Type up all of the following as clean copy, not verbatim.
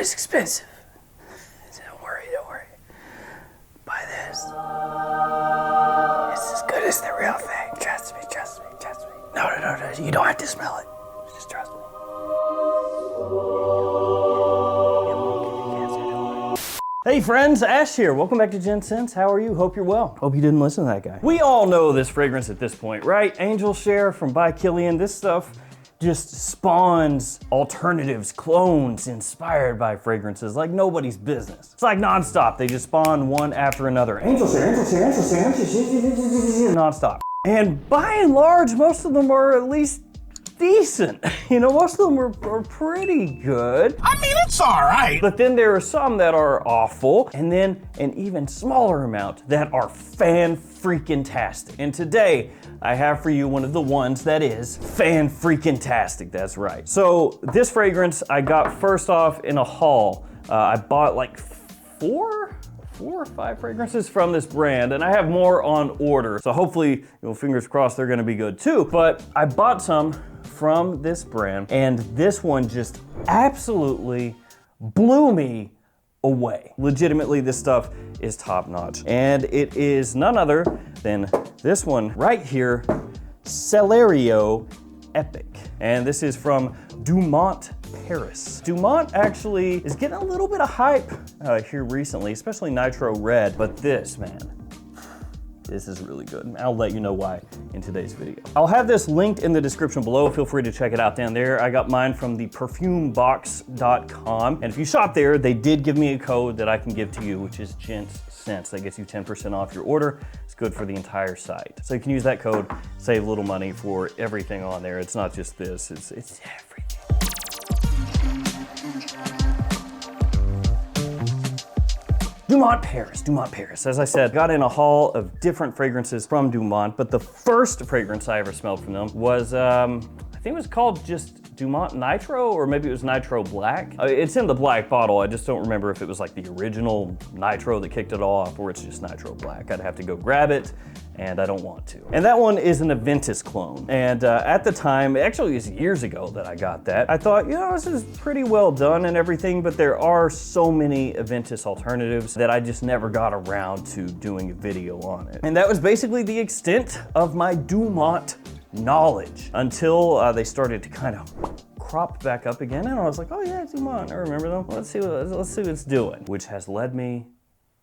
it's expensive. Don't worry. Buy this. It's as good as the real thing. Trust me. No. You don't have to smell it. Just trust me. Hey friends, Ash here. Welcome back to Gents. How are you? Hope you're well. Hope you didn't listen to that guy. We all know this fragrance at this point, right? Angel Share from By Kilian. This stuff just spawns alternatives, clones inspired by fragrances like nobody's business. It's like nonstop. They just spawn one after another. Angel Share, nonstop. And by and large, most of them are at least decent. You know, most of them are pretty good. I mean, it's all right. But then there are some that are awful, and then an even smaller amount that are fan-freaking-tastic. And today, I have for you one of the ones that is fan-freaking-tastic, that's right. So this fragrance I got first off in a haul. I bought like four or five fragrances from this brand, and I have more on order. So hopefully, fingers crossed, they're gonna be good too. But I bought some from this brand, and this one just absolutely blew me away. Legitimately, this stuff is top notch. And it is none other than this one right here, Celerio Epic. And this is from Dumont, Paris. Dumont actually is getting a little bit of hype here recently, especially Nitro Red, but this, man, this is really good. I'll let you know why in today's video. I'll have this linked in the description below. Feel free to check it out down there. I got mine from the perfumebox.com. And if you shop there, they did give me a code that I can give to you, which is Gents. That gets you 10% off your order. It's good for the entire site. So you can use that code, save a little money for everything on there. It's not just this, it's everything. Dumont, Paris. As I said, got in a haul of different fragrances from Dumont, but the first fragrance I ever smelled from them was, I think it was called just Dumont Nitro, or maybe it was Nitro Black. It's in the black bottle. I just don't remember if it was like the original Nitro that kicked it off, or it's just Nitro Black. I'd have to go grab it, and I don't want to. And that one is an Aventus clone. And at the time, actually it was years ago that I got that, I thought, this is pretty well done and everything, but there are so many Aventus alternatives that I just never got around to doing a video on it. And that was basically the extent of my Dumont knowledge until they started to kind of crop back up again, and I was like, oh yeah, Dumont, I remember them. Let's see what it's doing, which has led me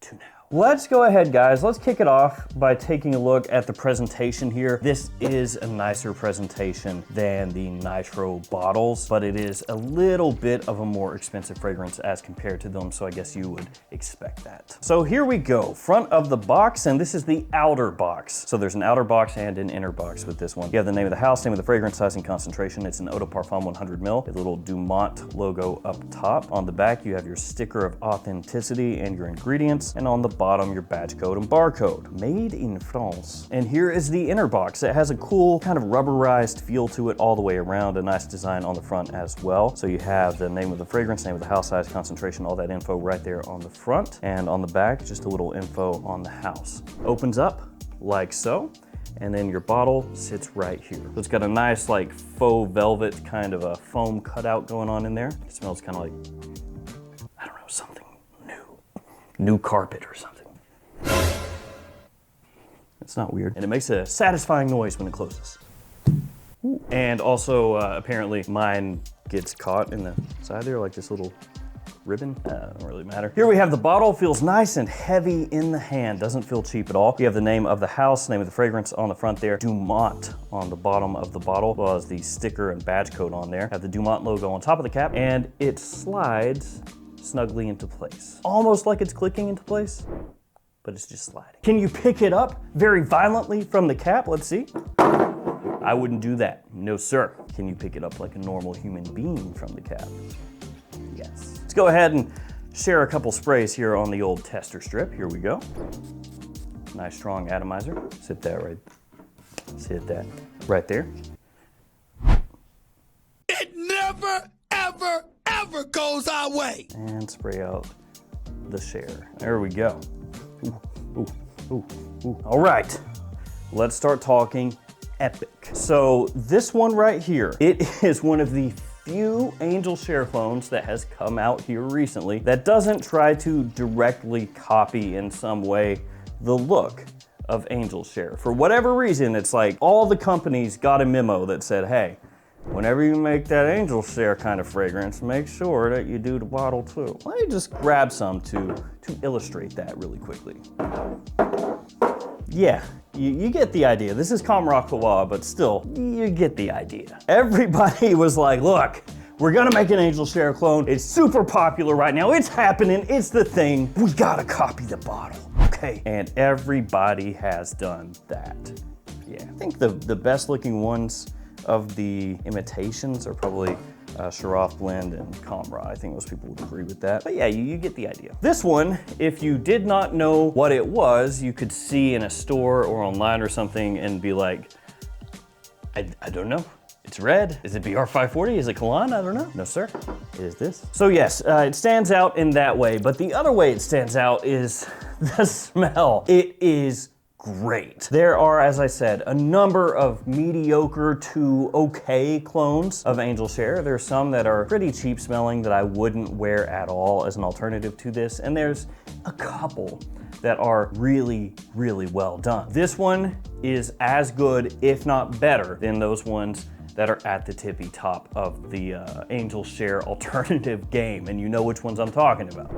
to now. Let's go ahead, guys. Let's kick it off by taking a look at the presentation here. This is a nicer presentation than the Nitro bottles, but it is a little bit of a more expensive fragrance as compared to them, so I guess you would expect that. So here we go, front of the box, and this is the outer box. So there's an outer box and an inner box with this one. You have the name of the house, name of the fragrance, size and concentration. It's an Eau de Parfum 100 ml, a little Dumont logo up top. On the back, you have your sticker of authenticity and your ingredients, and on the bottom, your badge code and barcode. Made in France. And here is the inner box. It has a cool kind of rubberized feel to it all the way around, a nice design on the front as well. So you have the name of the fragrance, name of the house, size, concentration, all that info right there on the front. And on the back, just a little info on the house. Opens up like so. And then your bottle sits right here. So it's got a nice like faux velvet kind of a foam cutout going on in there. It smells kind of like, I don't know, something new. New carpet or something. It's not weird. And it makes a satisfying noise when it closes. Ooh. And also, apparently, mine gets caught in the side there, like this little ribbon. Don't really matter. Here we have the bottle. Feels nice and heavy in the hand. Doesn't feel cheap at all. You have the name of the house, name of the fragrance on the front there. Dumont on the bottom of the bottle, as well as the sticker and badge code on there. Have the Dumont logo on top of the cap, and it slides snugly into place. Almost like it's clicking into place, but it's just sliding. Can you pick it up very violently from the cap? Let's see. I wouldn't do that. No, sir. Can you pick it up like a normal human being from the cap? Yes. Let's go ahead and share a couple sprays here on the old tester strip. Here we go. Nice strong atomizer. Sit that right there. It never, ever goes our way. And spray out the share. There we go. Ooh. All right, let's start talking epic. So this one right here, it is one of the few Angel Share clones that has come out here recently that doesn't try to directly copy in some way the look of Angel Share. For whatever reason, it's like all the companies got a memo that said, hey, whenever you make that Angel Share kind of fragrance, make sure that you do the bottle too. Let me just grab some to illustrate that really quickly. Yeah, you get the idea. This is Kamrakwa, but still, you get the idea. Everybody was like, look, we're gonna make an Angel Share clone. It's super popular right now. It's happening, it's the thing. We gotta copy the bottle, okay? And everybody has done that. Yeah, I think the best looking ones of the imitations are probably Shiraz Blend and Kamra. I think most people would agree with that. But yeah, you get the idea. This one, if you did not know what it was, you could see in a store or online or something and be like, I don't know. It's red. Is it BR540? Is it Kalan? I don't know. No, sir. It is this. So yes, it stands out in that way, but the other way it stands out is the smell. It is great. There are, as I said, a number of mediocre to okay clones of Angel Share. There's some that are pretty cheap smelling that I wouldn't wear at all as an alternative to this, and there's a couple that are really, really well done. This one is as good, if not better, than those ones that are at the tippy top of the Angel Share alternative game, and you know which ones I'm talking about,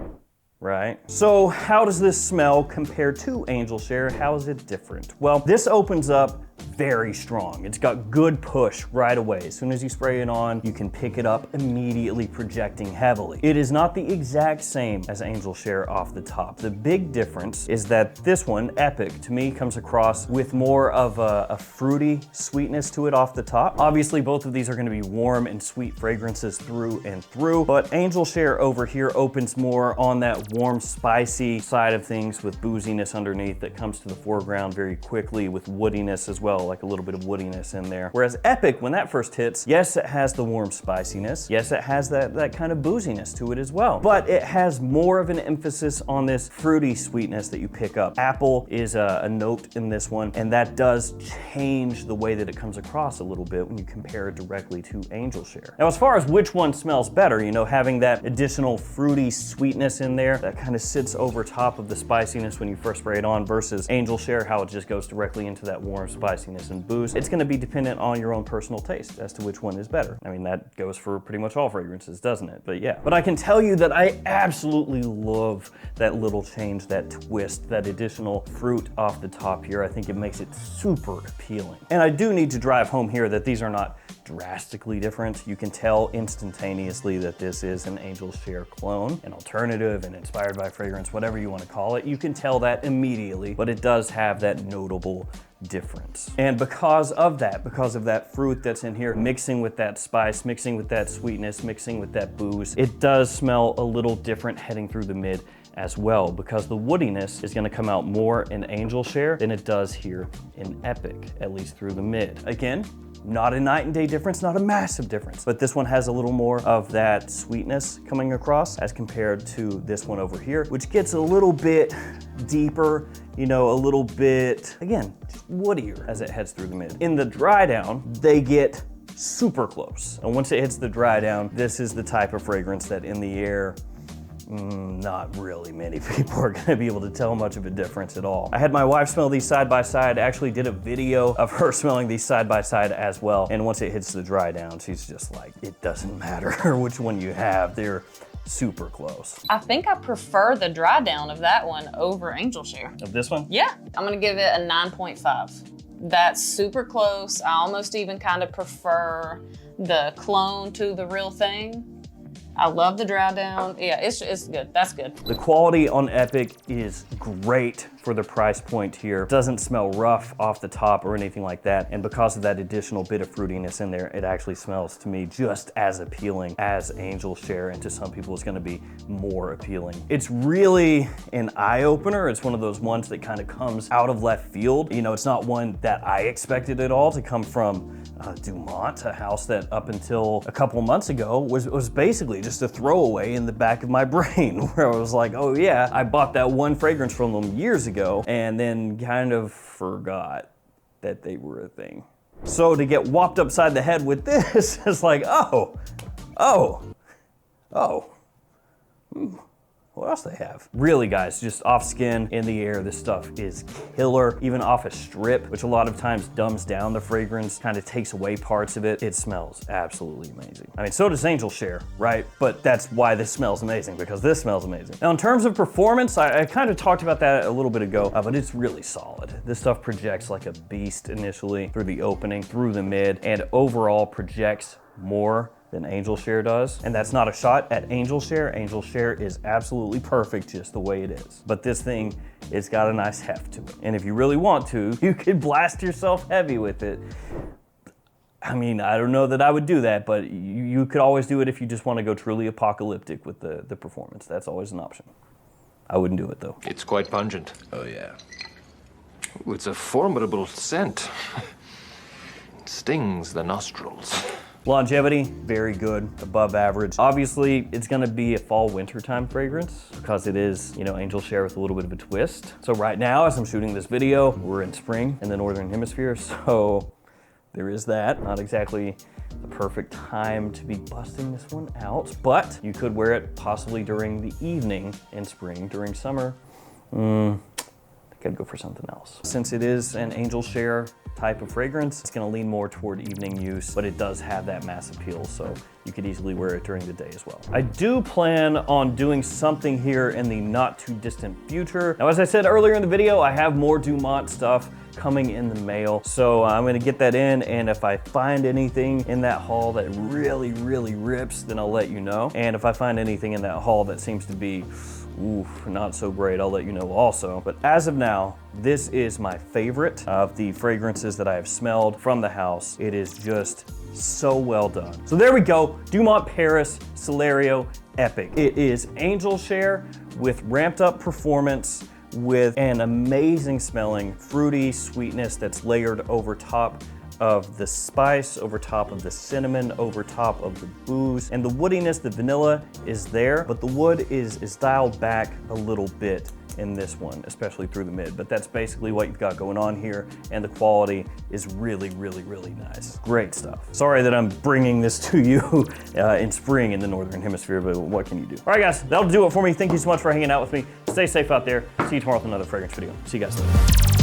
right? So how does this smell compare to Angel Share? How is it different? Well, this opens up very strong. It's got good push right away. As soon as you spray it on, you can pick it up immediately, projecting heavily. It is not the exact same as Angel Share off the top. The big difference is that this one, Epic, to me comes across with more of a fruity sweetness to it off the top. Obviously, both of these are gonna be warm and sweet fragrances through and through, but Angel Share over here opens more on that warm, spicy side of things with booziness underneath that comes to the foreground very quickly with woodiness as well, like a little bit of woodiness in there. Whereas Epic, when that first hits, yes, it has the warm spiciness. Yes, it has that kind of booziness to it as well. But it has more of an emphasis on this fruity sweetness that you pick up. Apple is a note in this one, and that does change the way that it comes across a little bit when you compare it directly to Angel Share. Now, as far as which one smells better, you know, having that additional fruity sweetness in there that kind of sits over top of the spiciness when you first spray it on versus Angel Share, how it just goes directly into that warm spiciness and booze. It's gonna be dependent on your own personal taste as to which one is better. I mean, that goes for pretty much all fragrances, doesn't it? But yeah. But I can tell you that I absolutely love that little change, that twist, that additional fruit off the top here. I think it makes it super appealing. And I do need to drive home here that these are not drastically different. You can tell instantaneously that this is an Angel Share clone, an alternative, an inspired by fragrance, whatever you want to call it. You can tell that immediately, but it does have that notable difference. And because of that fruit that's in here, mixing with that spice, mixing with that sweetness, mixing with that booze, it does smell a little different heading through the mid as well, because the woodiness is gonna come out more in Angel Share than it does here in Epic, at least through the mid. Again, not a night and day difference, not a massive difference, but this one has a little more of that sweetness coming across as compared to this one over here, which gets a little bit deeper, you know, a little bit, again, woodier as it heads through the mid. In the dry down, they get super close. And once it hits the dry down, this is the type of fragrance that in the air, not really many people are gonna be able to tell much of a difference at all. I had my wife smell these side by side, actually did a video of her smelling these side by side as well. And once it hits the dry down, she's just like, it doesn't matter which one you have, they're super close. I think I prefer the dry down of that one over Angel Share. Of this one? Yeah, I'm gonna give it a 9.5. That's super close. I almost even kind of prefer the clone to the real thing. I love the dry down. Yeah, it's good. That's good. The quality on Epic is great for the price point here. It doesn't smell rough off the top or anything like that. And because of that additional bit of fruitiness in there, it actually smells to me just as appealing as Angel Share, and to some people it's gonna be more appealing. It's really an eye opener. It's one of those ones that kind of comes out of left field. You know, it's not one that I expected at all to come from Dumont, a house that up until a couple months ago was basically just a throwaway in the back of my brain, where I was like, oh yeah, I bought that one fragrance from them years ago and then kind of forgot that they were a thing. So to get whopped upside the head with this, it's like, oh, Oh. What else they have? Really, guys, just off skin, in the air, this stuff is killer. Even off a strip, which a lot of times dumbs down the fragrance, kind of takes away parts of it. It smells absolutely amazing. I mean, so does Angel Share, right? But that's why this smells amazing, because this smells amazing. Now, in terms of performance, I kind of talked about that a little bit ago, but it's really solid. This stuff projects like a beast initially through the opening, through the mid, and overall projects more than Angel Share does. And that's not a shot at Angel Share. Angel Share is absolutely perfect just the way it is. But this thing, it's got a nice heft to it. And if you really want to, you could blast yourself heavy with it. I mean, I don't know that I would do that, but you could always do it if you just want to go truly apocalyptic with the performance. That's always an option. I wouldn't do it though. It's quite pungent. Oh, yeah. Ooh, it's a formidable scent. It stings the nostrils. Longevity, very good, above average. Obviously, it's gonna be a fall wintertime fragrance because it is, you know, Angel Share with a little bit of a twist. So right now, as I'm shooting this video, we're in spring in the Northern Hemisphere, so there is that. Not exactly the perfect time to be busting this one out, but you could wear it possibly during the evening in spring. During summer, I think I'd go for something else. Since it is an Angel Share type of fragrance, it's gonna lean more toward evening use, but it does have that mass appeal, so you could easily wear it during the day as well. I do plan on doing something here in the not too distant future. Now, as I said earlier in the video, I have more Dumont stuff coming in the mail, so I'm gonna get that in, and if I find anything in that haul that really, really rips, then I'll let you know. And if I find anything in that haul that seems to be not so great, I'll let you know also. But as of now, this is my favorite of the fragrances that I have smelled from the house. It is just so well done. So there we go, Dumont Paris Celerio Epic. It is Angel Share with ramped up performance, with an amazing smelling fruity sweetness that's layered over top of the spice, over top of the cinnamon, over top of the booze. And the woodiness, the vanilla is there, but the wood is dialed back a little bit in this one, especially through the mid. But that's basically what you've got going on here, and the quality is really, really, really nice. Great stuff. Sorry that I'm bringing this to you in spring in the Northern Hemisphere, but what can you do? All right, guys, that'll do it for me. Thank you so much for hanging out with me. Stay safe out there. See you tomorrow with another fragrance video. See you guys later.